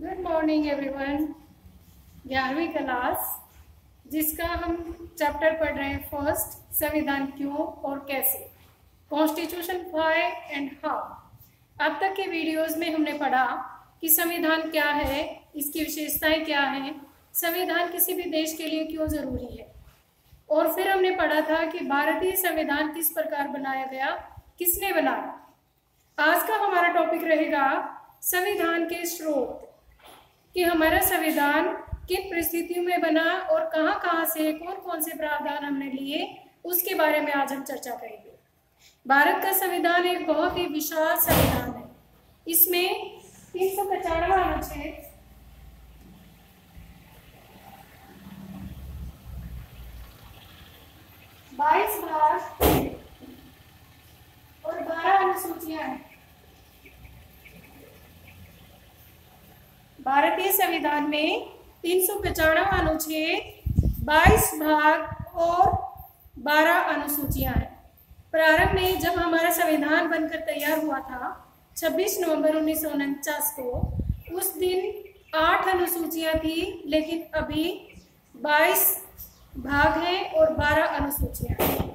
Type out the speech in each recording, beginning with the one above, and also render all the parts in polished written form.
Good morning everyone. 11वीं class जिसका हम चैप्टर पढ़ रहे हैं फर्स्ट, संविधान क्यों और कैसे, कॉन्स्टिट्यूशन व्हाई एंड हाउ। अब तक के वीडियोस में हमने पढ़ा कि संविधान क्या है, इसकी विशेषताएं क्या हैं, संविधान किसी भी देश के लिए क्यों जरूरी है, और फिर हमने पढ़ा था कि भारतीय संविधान किस प्रकार बनाया गया, किसने बनाया। आज का हमारा टॉपिक रहेगा संविधान के स्रोत, कि हमारा संविधान किन परिस्थितियों में बना और कहाँ कहाँ से कौन कौन से प्रावधान हमने लिए, उसके बारे में आज हम चर्चा करेंगे। भारत का संविधान एक बहुत ही विशाल संविधान है। इसमें 395 अनुच्छेद, 22 भाग और 12 अनुसूचियां हैं। भारतीय संविधान में 395 अनुच्छेद, 22 भाग और 12 अनुसूचियां हैं। प्रारंभ में जब हमारा संविधान बनकर तैयार हुआ था 26 नवंबर 1949 को, उस दिन 8 अनुसूचियां थी, लेकिन अभी 22 भाग हैं और 12 अनुसूचियां हैं।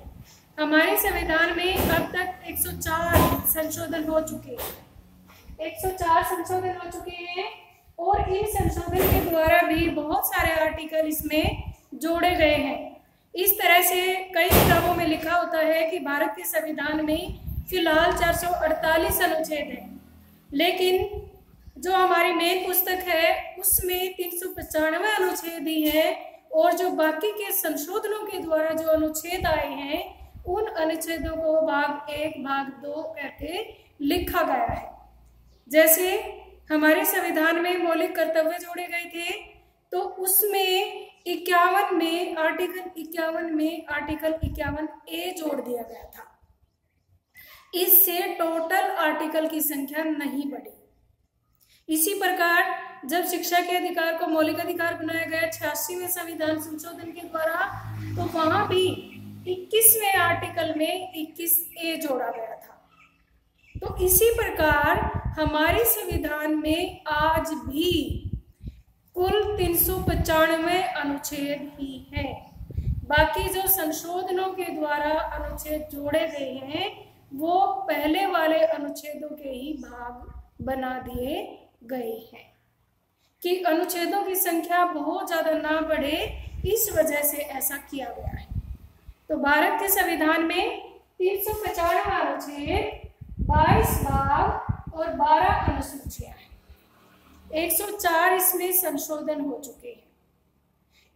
हमारे संविधान में अब तक 104 संशोधन हो चुके हैं। 104 संशोधन हो चुके हैं और इन संशोधन के द्वारा भी बहुत सारे आर्टिकल इसमें जोड़े गए हैं। इस तरह से कई किताबों में लिखा होता है कि भारत के संविधान में फिलहाल 448 अनुच्छेद हैं, लेकिन जो हमारी मेन पुस्तक है उसमें 395 अनुच्छेद ही है, और जो बाकी के संशोधनों के द्वारा जो अनुच्छेद आए हैं उन अनुच्छेदों को भाग 1, भाग 2 करके लिखा गया है। जैसे हमारे संविधान में मौलिक कर्तव्य जोड़े गए थे, तो उसमें 51 में आर्टिकल 51A जोड़ दिया गया था। इससे टोटल आर्टिकल की संख्या नहीं बढ़ी। इसी प्रकार जब शिक्षा के अधिकार को मौलिक अधिकार बनाया गया 86वें संविधान संशोधन के द्वारा, तो वहां भी 21वें आर्टिकल में 21A जोड़ा गया था। तो इसी प्रकार हमारे संविधान में आज भी कुल 395 अनुच्छेद ही हैं। बाकी जो संशोधनों के द्वारा अनुच्छेद जोड़े गए हैं वो पहले वाले अनुच्छेदों के ही भाग बना दिए गए हैं, कि अनुच्छेदों की संख्या बहुत ज्यादा ना बढ़े, इस वजह से ऐसा किया गया है। तो भारत के संविधान में 395 अनुच्छेद, 22 भाग और 12 अनुसूचियां हैं। 104 इसमें संशोधन हो चुके हैं।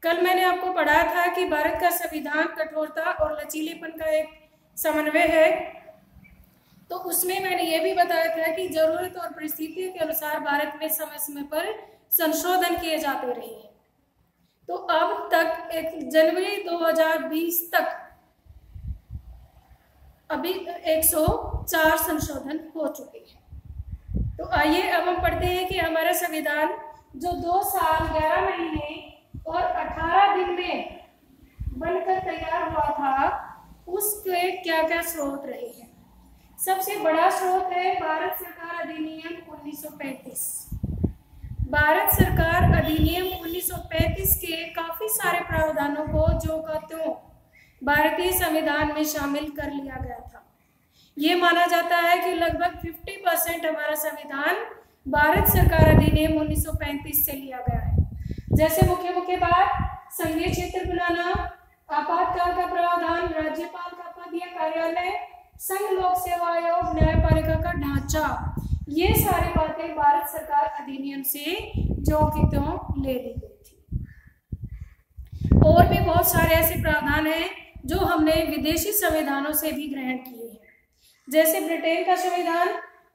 कल मैंने आपको पढ़ा था कि भारत का संविधान कठोरता और लचीलेपन का एक समन्वय है। तो उसमें मैंने ये भी बताया था कि जरूरत और परिस्थितियों के अनुसार भारत में समय समय पर संशोधन किए जाते रहे हैं। तो अब तक 1 जनवरी 2020 तक अभी 104 संशोधन हो चुके हैं। तो आइए अब हम पढ़ते हैं कि हमारा संविधान जो 2 साल 11 महीने और 18 दिन में बनकर तैयार हुआ था, उसके क्या क्या स्रोत रहे हैं। सबसे बड़ा स्रोत है भारत सरकार अधिनियम 1935। भारत सरकार अधिनियम 1935 के काफी सारे प्रावधानों को जो का त्यों भारतीय संविधान में शामिल कर लिया गया था। ये माना जाता है कि लगभग 50% हमारा संविधान भारत सरकार अधिनियम 1935 से लिया गया है। जैसे मुख्य बात, संघीय क्षेत्र बनाना, आपातकाल का प्रावधान, राज्यपाल का पद या कार्यालय, संघ लोक सेवा आयोग, न्यायपालिका का ढांचा, ये सारी बातें भारत सरकार अधिनियम से जो की त्यों ले ली गई थी। और भी बहुत सारे ऐसे प्रावधान हैं जो हमने विदेशी संविधानों से भी ग्रहण किए हैं। जैसे ब्रिटेन का संविधान,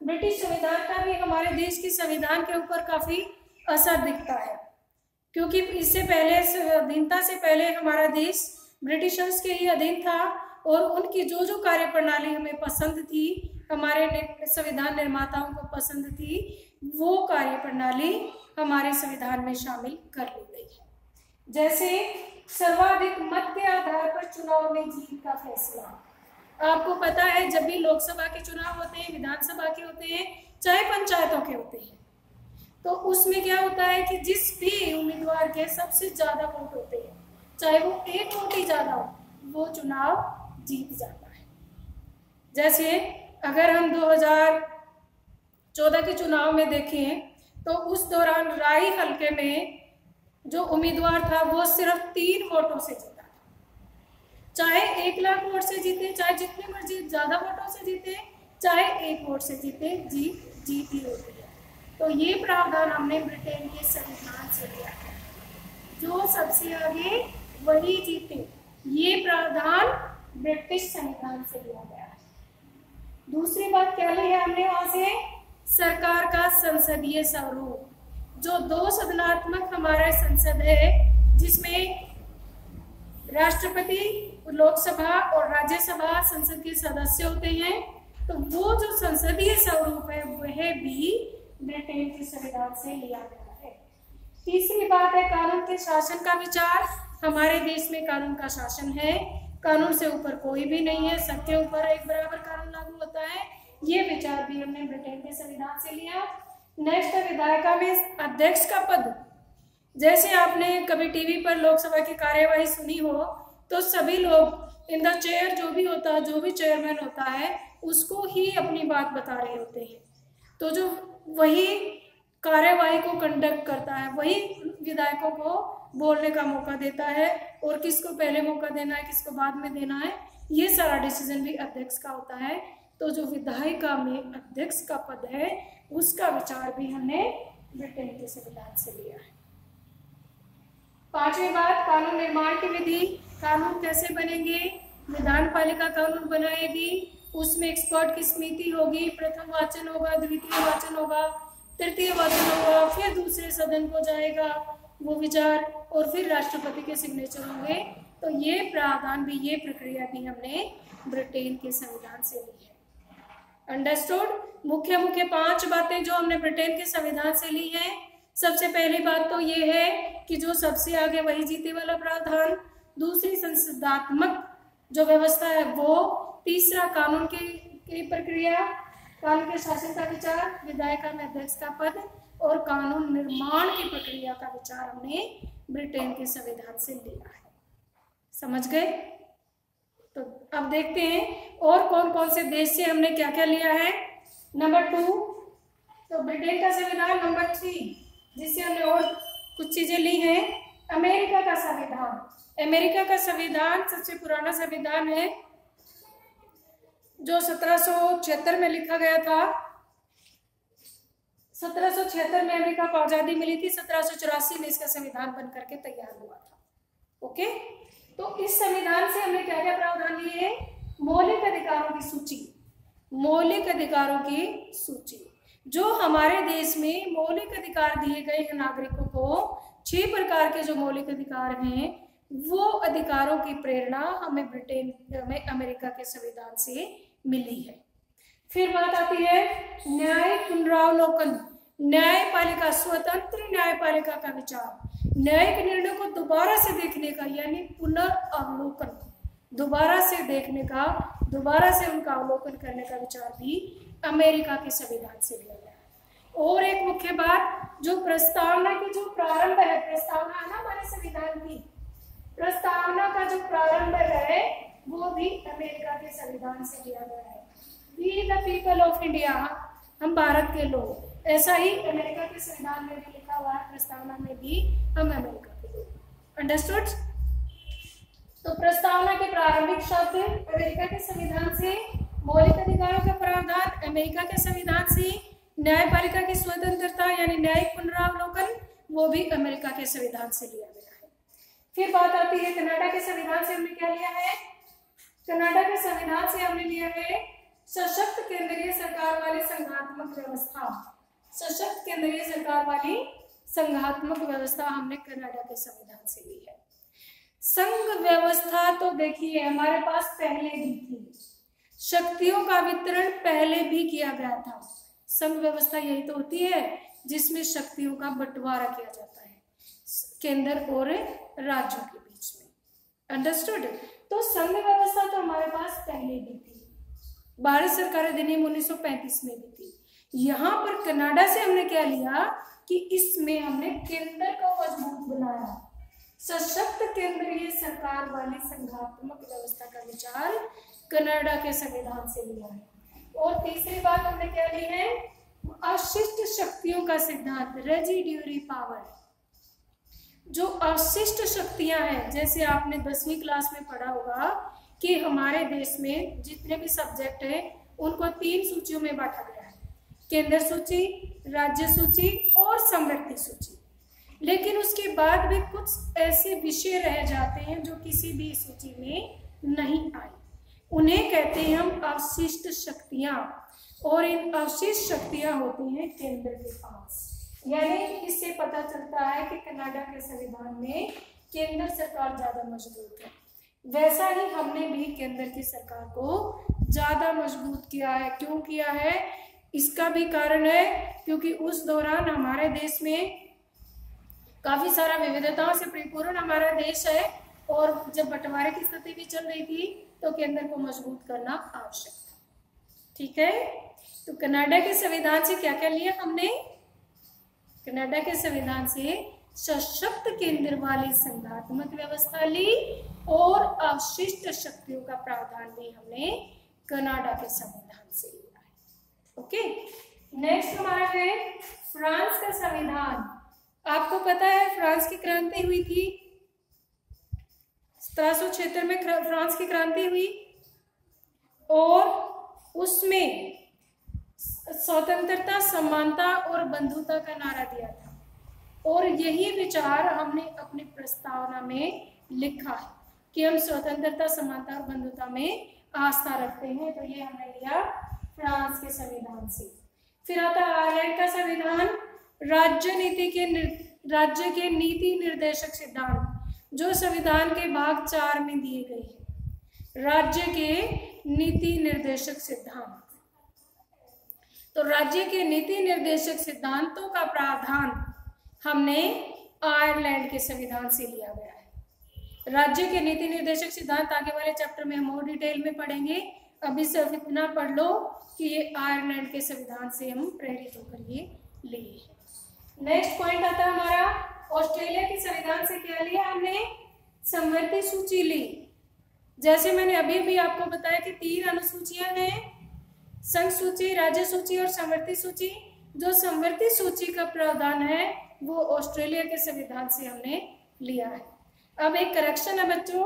ब्रिटिश संविधान का भी हमारे देश के संविधान के ऊपर काफी असर दिखता है, क्योंकि इससे पहले, अधीनता से पहले हमारा देश ब्रिटिशर्स के ही अधीन था, और उनकी जो कार्य प्रणाली हमें पसंद थी, हमारे संविधान निर्माताओं को पसंद थी, वो कार्य प्रणाली हमारे संविधान में शामिल कर ली गई है। जैसे सर्वाधिक मत के आधार पर चुनाव में जीत का फैसला। आपको पता है जब भी लोकसभा के चुनाव होते हैं, विधानसभा के होते हैं, चाहे पंचायतों के होते हैं, तो उसमें क्या होता है कि जिस भी उम्मीदवार के सबसे ज्यादा वोट होते हैं, चाहे वो एक वोट ही ज्यादा हो, वो चुनाव जीत जाता है। जैसे अगर हम 2014 के चुनाव में देखें तो उस दौरान राई हलके में जो उम्मीदवार था वो सिर्फ 3 वोटों से जीता, चाहे 1 लाख वोट से जीते, चाहे जितने मर्जी ज्यादा वोटों से जीते, चाहे 1 वोट से जीते, जीत ही होती है। तो ये प्रावधान हमने ब्रिटेन के संविधान से लिया है, जो सबसे आगे वही जीते। ये प्रावधान ब्रिटिश संविधान से लिया गया है। दूसरी बात क्या ली है हमने वहां से? सरकार का संसदीय स्वरूप। जो 2 सदनात्मक हमारा संसद है, जिसमें राष्ट्रपति, लोकसभा और राज्यसभा संसद के सदस्य होते हैं, तो वो जो संसदीय स्वरूप है वह भी ब्रिटेन के संविधान से लिया गया है। तीसरी बात है कानून के शासन का विचार। हमारे देश में कानून का शासन है, कानून से ऊपर कोई भी नहीं है, सबके ऊपर एक बराबर कानून लागू होता है। ये विचार भी हमने ब्रिटेन के संविधान से लिया। नेक्स्ट है विधायिका में अध्यक्ष का पद। जैसे आपने कभी टीवी पर लोकसभा की कार्यवाही सुनी हो तो सभी लोग इन द चेयर, जो भी होता है, जो भी चेयरमैन होता है, उसको ही अपनी बात बता रहे होते हैं। तो जो वही कार्यवाही को कंडक्ट करता है, वही विधायकों को बोलने का मौका देता है, और किसको पहले मौका देना है, किसको बाद में देना है, ये सारा डिसीजन भी अध्यक्ष का होता है। तो जो विधायिका में अध्यक्ष का पद है, उसका विचार भी हमने ब्रिटेन के संविधान से लिया है। 5वीं बात, कानून निर्माण की विधि। कानून कैसे बनेंगे? विधान पालिका कानून बनाएगी, उसमें एक्सपर्ट की समिति होगी, प्रथम वाचन होगा, द्वितीय वाचन होगा, तृतीय वाचन होगा, फिर दूसरे सदन को जाएगा वो विचार, और फिर राष्ट्रपति के सिग्नेचर होंगे। तो ये प्रावधान भी, ये प्रक्रिया भी हमने ब्रिटेन के संविधान से ली है। अंडरस्टूड? मुख्य 5 बातें जो हमने ब्रिटेन के संविधान से ली है। सबसे पहली बात तो ये है कि जो सबसे आगे वही जीते वाला प्रावधान। दूसरी, संसदात्मक जो व्यवस्था है वो। तीसरा, कानून की प्रक्रिया, कानून के शासन का विचार, विधायिका में अध्यक्ष का पद, और कानून निर्माण की प्रक्रिया का विचार हमने ब्रिटेन के संविधान से लिया है। समझ गए? तो अब देखते हैं और कौन कौन से देश से हमने क्या क्या लिया है। नंबर 2 तो ब्रिटेन का संविधान। नंबर 3 जिससे हमने और कुछ चीजें ली हैं, अमेरिका का संविधान। अमेरिका का संविधान सबसे पुराना संविधान है, जो 1776 में लिखा गया था। 1776 में अमेरिका को आजादी मिली थी, 1784 में इसका संविधान बन करके तैयार हुआ था। ओके, तो इस संविधान से हमने क्या क्या प्रावधान लिए हैं? मौलिक अधिकारों की सूची। मौलिक अधिकारों की सूची, जो हमारे देश में मौलिक अधिकार दिए गए हैं नागरिकों को, 6 प्रकार के जो मौलिक अधिकार हैं, वो अधिकारों की प्रेरणा हमें ब्रिटेन में अमेरिका के संविधान से मिली है। फिर बात आती है न्यायिक पुनरावलोकन। न्यायपालिका, स्वतंत्र न्यायपालिका का विचार, न्यायिक निर्णय को दोबारा से देखने का, यानी पुनर्अवलोकन, दोबारा से देखने का, दोबारा से उनका अवलोकन करने का विचार भी अमेरिका के संविधान से लिया गया है। और एक मुख्य बात, जो प्रस्तावना की जो प्रारंभ है, प्रस्तावना है ना हमारे संविधान की, प्रस्तावना का जो प्रारंभ है वो भी अमेरिका के संविधान से लिया गया है। We the people of India, हम भारत के लोग, ऐसा ही अमेरिका के संविधान में भी लिखा हुआ है, प्रस्तावना में भी हम अमेरिका के लोग। अंडरस्टूड? तो प्रस्तावना के प्रारंभिक शब्द अमेरिका के संविधान से, मौलिक अधिकारों का प्रावधान अमेरिका के संविधान से, न्यायपालिका की स्वतंत्रता यानी न्यायिक पुनरावलोकन, वो भी अमेरिका के संविधान से लिया गया है। फिर बात आती है कनाडा के संविधान से हमने क्या लिया है? कनाडा के संविधान से हमने लिया है सशक्त केंद्रीय सरकार वाली संघात्मक व्यवस्था। सशक्त केंद्रीय सरकार वाली संघात्मक व्यवस्था हमने कनाडा के संविधान से ली है। संघ व्यवस्था तो देखिए हमारे पास पहले भी थी, शक्तियों का वितरण पहले भी किया गया था। संघ व्यवस्था यही तो होती है जिसमें शक्तियों का बंटवारा किया जाता है केंद्र और राज्यों के बीच में। अंडरस्टूड? तो संघ व्यवस्था तो हमारे पास पहले भी थी, भारत सरकार अधिनियम 1935 में भी थी। यहाँ पर कनाडा से हमने क्या लिया कि इसमें हमने केंद्र को मजबूत बनाया। सशक्त केंद्रीय सरकार वाली संघात्मक व्यवस्था का विचार कनाडा के संविधान से लिया है। और तीसरी बात हमने क्या ली है, अवशिष्ट शक्तियों का सिद्धांत, रेजिड्यूरी पावर। जो अवशिष्ट शक्तियां हैं, जैसे आपने 10वीं क्लास में पढ़ा होगा कि हमारे देश में जितने भी सब्जेक्ट हैं उनको 3 सूचियों में बांटा गया है, केंद्र सूची, राज्य सूची और समवर्ती सूची। लेकिन उसके बाद भी कुछ ऐसे विषय रह जाते हैं जो किसी भी सूची में नहीं आए, उन्हें कहते हैं हम अवशिष्ट शक्तियां। और इन अवशिष्ट शक्तियां होती हैं केंद्र के पास। यानी इससे पता चलता है कि कनाडा के संविधान में केंद्र सरकार ज्यादा मजबूत है। वैसा ही हमने भी केंद्र की सरकार को ज्यादा मजबूत किया है। क्यों किया है, इसका भी कारण है क्योंकि उस दौरान हमारे देश में काफी सारा विविधताओं से परिपूर्ण हमारा देश है, और जब बंटवारे की स्थिति भी चल रही थी तो केंद्र को मजबूत करना आवश्यक था। ठीक है, तो कनाडा के संविधान से क्या क्या लिया हमने, कनाडा के संविधान से सशक्त केंद्र वाली संघात्मक व्यवस्था ली और अवशिष्ट शक्तियों का प्रावधान भी हमने कनाडा के संविधान से लिया है। ओके, नेक्स्ट हमारा है फ्रांस का संविधान। आपको पता है फ्रांस की क्रांति हुई थी 1776 में, फ्रांस की क्रांति हुई और उसमें स्वतंत्रता, समानता और बंधुता का नारा दिया था। और यही विचार हमने अपनी प्रस्तावना में लिखा है कि हम स्वतंत्रता, समानता और बंधुता में आस्था रखते हैं। तो ये हमने लिया फ्रांस के संविधान से। फिर आता है आयरलैंड का संविधान, राज्य के नीति निर्देशक सिद्धांत, जो संविधान के भाग 4 में दिए गए हैं। राज्य के नीति निर्देशक सिद्धांत, तो राज्य के नीति निर्देशक सिद्धांतों का प्रावधान हमने आयरलैंड के संविधान से लिया गया है। राज्य के नीति निर्देशक सिद्धांत आगे वाले चैप्टर में हम और डिटेल में पढ़ेंगे। अभी सिर्फ इतना पढ़ लो कि ये आयरलैंड के संविधान से हम प्रेरित होकर ये लिए। नेक्स्ट पॉइंट आता है हमारा, ऑस्ट्रेलिया के संविधान से क्या लिया हमने, समवर्ती सूची ली। जैसे मैंने अभी भी आपको बताया कि 3 अनुसूचियां हैं, संघ सूची, राज्य सूची और समवर्ती सूची। जो समवर्ती सूची का प्रावधान है वो ऑस्ट्रेलिया के संविधान से हमने लिया है। अब एक करेक्शन है बच्चों,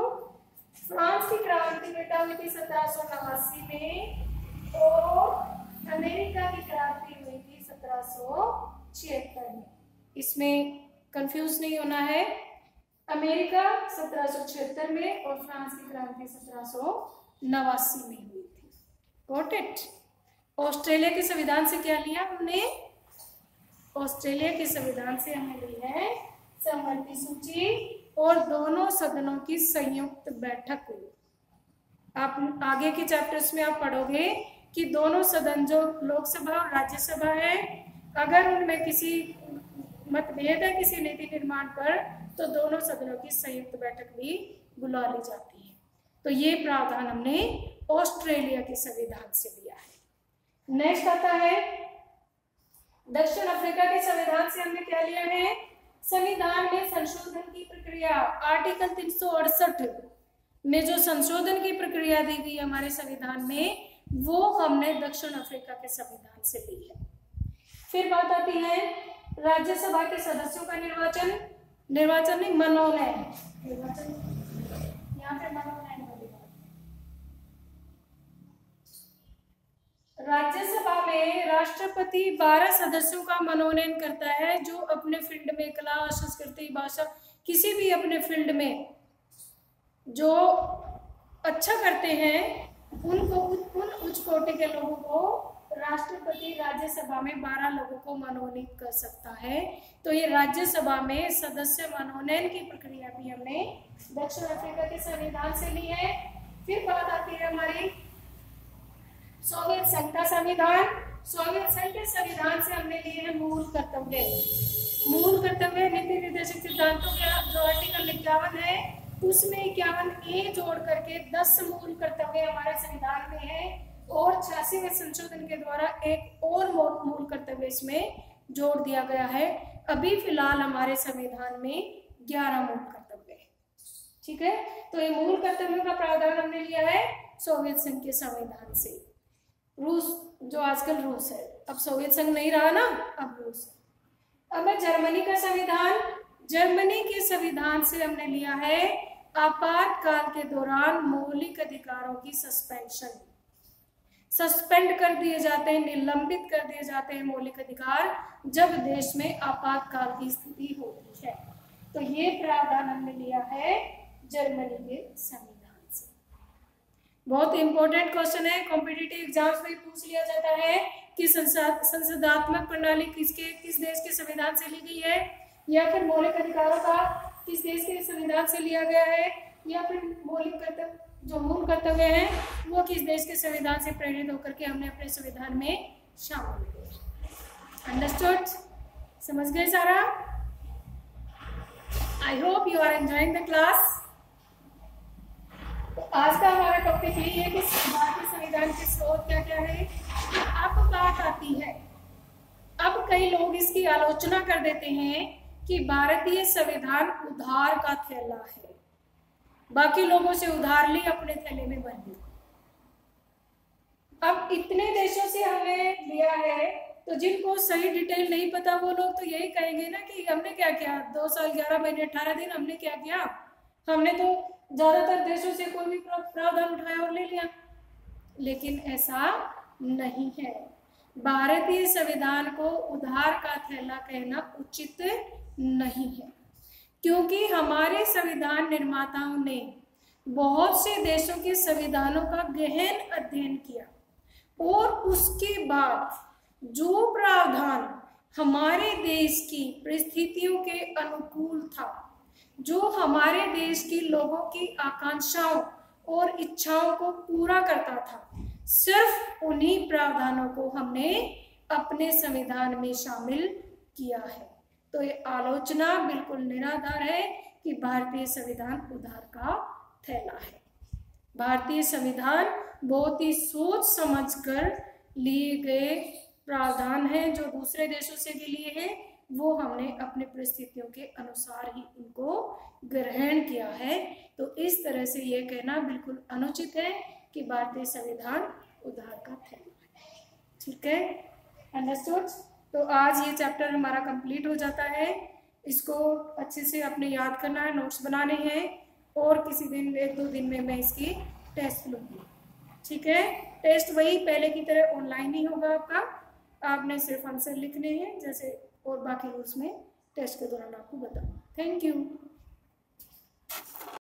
फ्रांस की क्रांति बेटा हुई थी 1789 में और अमेरिका की क्रांति हुई थी 1776 में। इसमें कंफ्यूज नहीं होना है, अमेरिका 1776 में और फ्रांस की क्रांति 1789 में हुई थी। Got it. ऑस्ट्रेलिया के संविधान से क्या लिया हमने, ऑस्ट्रेलिया के संविधान से हमने ली है समवर्ती सूची और दोनों सदनों की संयुक्त बैठक हुई। आप आगे के चैप्टर्स में आप पढ़ोगे कि दोनों सदन जो लोकसभा और राज्यसभा है, अगर उनमें किसी मतभेद है किसी नीति निर्माण पर तो दोनों सदनों की संयुक्त बैठक भी बुला ली जाती है। तो ये प्रावधान हमने ऑस्ट्रेलिया के संविधान से लिया है। नेक्स्ट आता है दक्षिण अफ्रीका के संविधान से हमने क्या लिया है, संविधान में संशोधन की प्रक्रिया। आर्टिकल 368 में जो संशोधन की प्रक्रिया दी गई हमारे संविधान में, वो हमने दक्षिण अफ्रीका के संविधान से ली है। फिर बात आती है राज्यसभा के सदस्यों का निर्वाचन, निर्वाचन नहीं मनोनयन, निर्वाचन यहाँ पे मनोनयन वाली बात। राज्यसभा में राष्ट्रपति 12 सदस्यों का मनोनयन करता है जो अपने फील्ड में कला, संस्कृति, भाषा, किसी भी अपने फील्ड में जो अच्छा करते हैं उनको, उन उच्च कोटि के लोगों को राष्ट्रपति राज्यसभा में 12 लोगों को मनोनीत कर सकता है। तो ये राज्यसभा में सदस्य मनोनयन की प्रक्रिया भी हमने दक्षिण अफ्रीका के संविधान से ली है। फिर बात आती है हमारी सोवियत संघ का संविधान। सोवियत संघ के संविधान से हमने लिए हैं मूल कर्तव्य। मूल कर्तव्य नीति निर्देशक सिद्धांतों का जो आर्टिकल 51 है उसमें 51A जोड़ करके 10 मूल कर्तव्य हमारे संविधान में है और 86वें संशोधन के द्वारा एक और मूल इसमें जोड़ दिया गया है। अभी फिलहाल हमारे संविधान में 11 मूल कर्तव्य है। ठीक है, तो ये मूल कर्तव्यों का प्रावधान हमने लिया है सोवियत संघ के संविधान से। रूस जो आजकल रूस है, अब सोवियत संघ नहीं रहा ना, अब रूस है। अब है जर्मनी का संविधान। जर्मनी के संविधान से हमने लिया है आपातकाल के दौरान मौलिक अधिकारों की सस्पेंशन। सस्पेंड कर दिए जाते हैं, निलंबित कर दिए जाते हैं मौलिक अधिकार जब देश में आपातकाल की स्थिति होती है। तो ये प्रावधान हमने लिया है जर्मनी के संविधान से। बहुत इंपॉर्टेंट क्वेश्चन है, कॉम्पिटिटिव एग्जाम्स में पूछ लिया जाता है कि संसदात्मक प्रणाली किस देश के संविधान से ली गई है, या फिर मौलिक अधिकारों का किस देश के संविधान से लिया गया है, या फिर मौलिक कर्तव्य जो मूल कर्तव्य हैं वो किस देश के संविधान से प्रेरित होकर के हमने अपने संविधान में शामिल किए। अंडरस्टूड? समझ गए सारा? I hope you are enjoying the class. तो आज का हमारा टॉपिक यही है कि भारतीय संविधान के स्रोत क्या क्या है। अब बात आती है, अब कई लोग इसकी आलोचना कर देते हैं कि भारतीय संविधान उधार का थैला है, बाकी लोगों से उधार ली, अपने थैले में भर ली। अब इतने देशों से हमने लिया है, तो जिनको सही डिटेल नहीं पता वो लोग तो यही कहेंगे ना कि हमने क्या किया, 2 साल 11 महीने 18 दिन हमने क्या किया, हमने तो ज्यादातर देशों से कोई भी प्रावधान उठाया और ले लिया। लेकिन ऐसा नहीं है। भारतीय संविधान को उधार का थैला कहना उचित नहीं है, क्योंकि हमारे संविधान निर्माताओं ने बहुत से देशों के संविधानों का गहन अध्ययन किया और उसके बाद जो प्रावधान हमारे देश की परिस्थितियों के अनुकूल था, जो हमारे देश के लोगों की आकांक्षाओं और इच्छाओं को पूरा करता था, सिर्फ उन्हीं प्रावधानों को हमने अपने संविधान में शामिल किया है। तो ये आलोचना बिल्कुल निराधार है कि भारतीय संविधान उधार का थैला है। भारतीय संविधान बहुत ही सोच समझकर लिए गए प्रावधान हैं, जो दूसरे देशों से भी लिए हैं, वो हमने अपने परिस्थितियों के अनुसार ही उनको ग्रहण किया है। तो इस तरह से ये कहना बिल्कुल अनुचित है कि भारतीय संविधान उधार का थैला है। ठीक है, अंडरस्टूड? तो आज ये चैप्टर हमारा कंप्लीट हो जाता है। इसको अच्छे से अपने याद करना है, नोट्स बनाने हैं, और किसी दिन 1-2 दिन में मैं इसकी टेस्ट लूँगी। ठीक है, टेस्ट वही पहले की तरह ऑनलाइन ही होगा आपका। आपने सिर्फ आंसर लिखने हैं जैसे, और बाकी रूल्स में टेस्ट के दौरान आपको बताऊँ। Thank you.